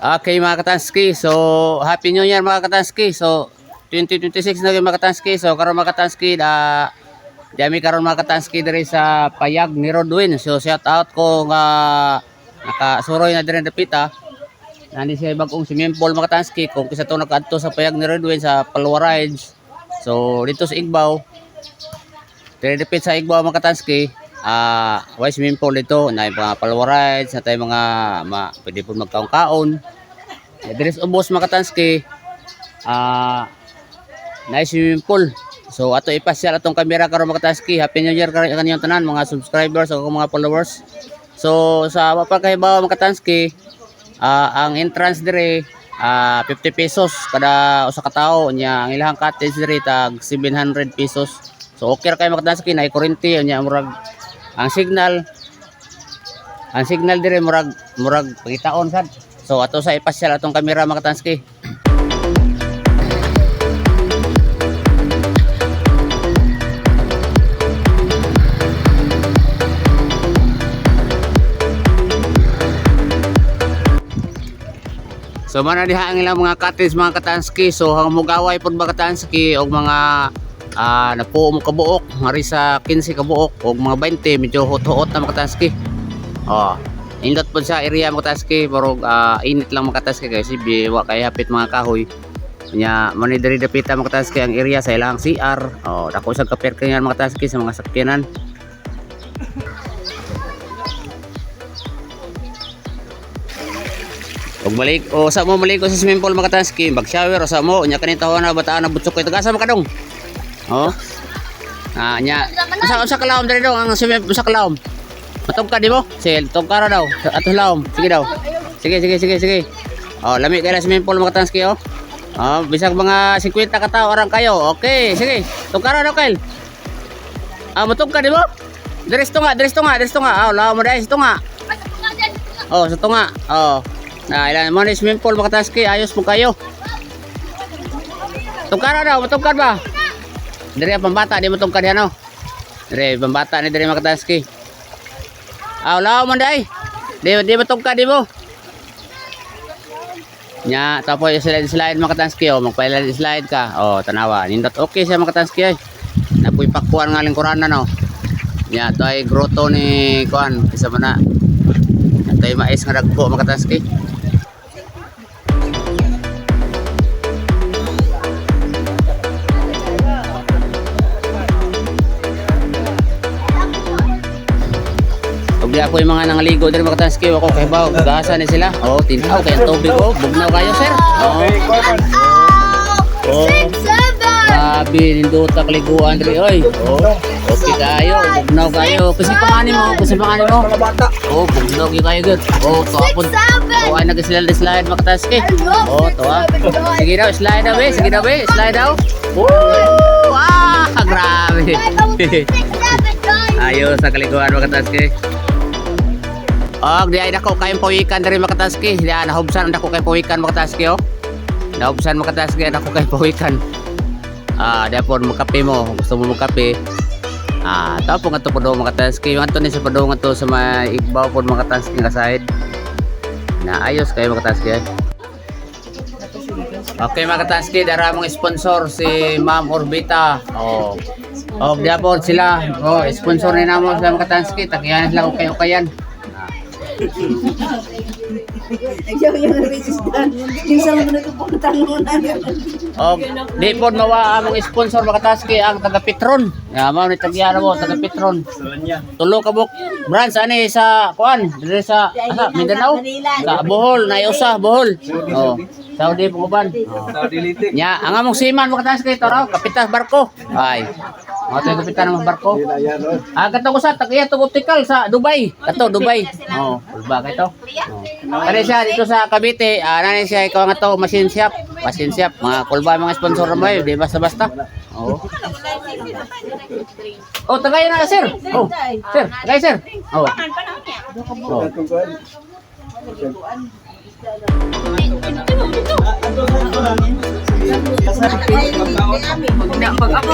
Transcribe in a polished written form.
Okay mga Katanski, so Happy New Year mga Katanski. So 2026 na mga Katanski. So karon mga Katanski, dami karon mga Katanski diri sa payag ni Rodwin. So shout out ko nga nakasuroy na diri dapita. Nandi siya bagong swimming pool mga Katanski kung kisa to nakaadto sa payag ni Rodwin sa Palwa Rides. So dito sa Igbaw, diri dapit sa Igbaw mga Katanski. Why swimming pool dito na mga Palwa Rides, na tayo mga pwede po magkaon-kaon. Diri sa ubos mga Katanski, na swimming pool. So ato ipasyal atong kamera karon mga Katanski. Happy New Year kanyang tanan mga subscribers o mga followers. So sa mapagkahibaw mga Katanski, ang entrance dire 50 pesos kada usa ka tawo nya. Ang ilahang cottage dire tag 700 pesos. So okay ra kay mga Katanski na kurente nya murag ang signal dire murag pangitaon sad. So ato sa ipasyal atong kamera mga Katanski. So man diha ang ilang mga cottage mga Katanski. So hang mugaway pod mga Katanski og mga napuo mo kabuok, mari sa 15 kabuok og mga 20 medyo hot-hot na mga Katanski. Indot po sa area mga Katanski, pero init lang mga Katanski kasi biwa kay hapit mga kahoy. Nya man diri dapita mga Katanski ang area sa ilang CR. Dako sa kaperkingan mga Katanski sa mga sakyanan. Og balik sa mo maligo sa swimming pool mga Katanski, mag shower sa mo nya kanita na bataan na butsok ito gasa mga kadong. Nya sa kalawom diri dong ang swimming sa kalawom. Matog ka di mo? Sige, tog ka ra daw. Ato lawom. Sige daw. Sige. Lami kay na swimming pool mga Katanski bisag mga 50 ka tawo arang kayo. Okay, sige. Tog ka ra daw Kyle. Matog ka di mo? Diri tunga. Lawom mo dai sa tunga. Sa tunga. Ilan mo ni swimming pool mga Katanski, ayos mo kayo. Tog ka ra daw, matog ka ba? Diri pambata di mo tog ka diyan Diri pambata ni diri mga Katanski. Law man dai. Di matog ka di mo. Nya tapos slide mga Katanski magpa-slide ka. Tanawa. Nindot okay siya mga Katanski ay. Napuy pakuan nga lingkuranan Nya to ay grotto ni kuan isa man na. Tay mais nga dagko mga Katanski. Diya po yung mga nangaligo din mga Katanski. Ako kay ba, gasa ni sila. Tinaw kay ang tubig bugnaw kayo sir. Sabi nindo ta kaliguan diri oy. Okay kayo, bugnaw kayo. Kasi panganin mo. Bugnaw kayo gud. To apon. Ay nag-slide mga Katanski. Sige daw, slide daw. Grabe. Ayos sa kaliguan mga Katanski. Di ay dako kayong pawikan diri mga Katanski. Nahubsan dako kayong pawikan mga Katanski Nahubsan mga Katanski dako kayong pawikan. Dapon magkape mo, gusto mo magkape. Tapo nga to po mga Katanski. Yung ato ni sa padong ato sa mga Igbaw po mga Katanski nga side. Ayos kayo mga Katanski. Okay mga Katanski, dara mong sponsor si Ma'am Orbita. Dapon sila. Sponsor ni namo sila mga Katanski. Takiyan sila kung kayo-kayan. Di po mawa among sponsor mga Katanski ang taga Petron. Mao ni tagyara mo taga Petron. Tulo ka buk branch ani sa kuan diri sa Mindanao. Sa Bohol na usa Bohol. Saudi Puguban. Nya ang among siman mga Katanski to raw kapitas barko. Ay. Mo to kapitan ng barko. Katong usa tagiya to optical sa Dubai. Kato Dubai. Ulba kay to. Kani siya dito sa Cavite, nani siya ikaw nga to machine shop. Mga kulba mga sponsor mo di basta-basta. Tagay na sir. Sir, tagay sir. Pag ako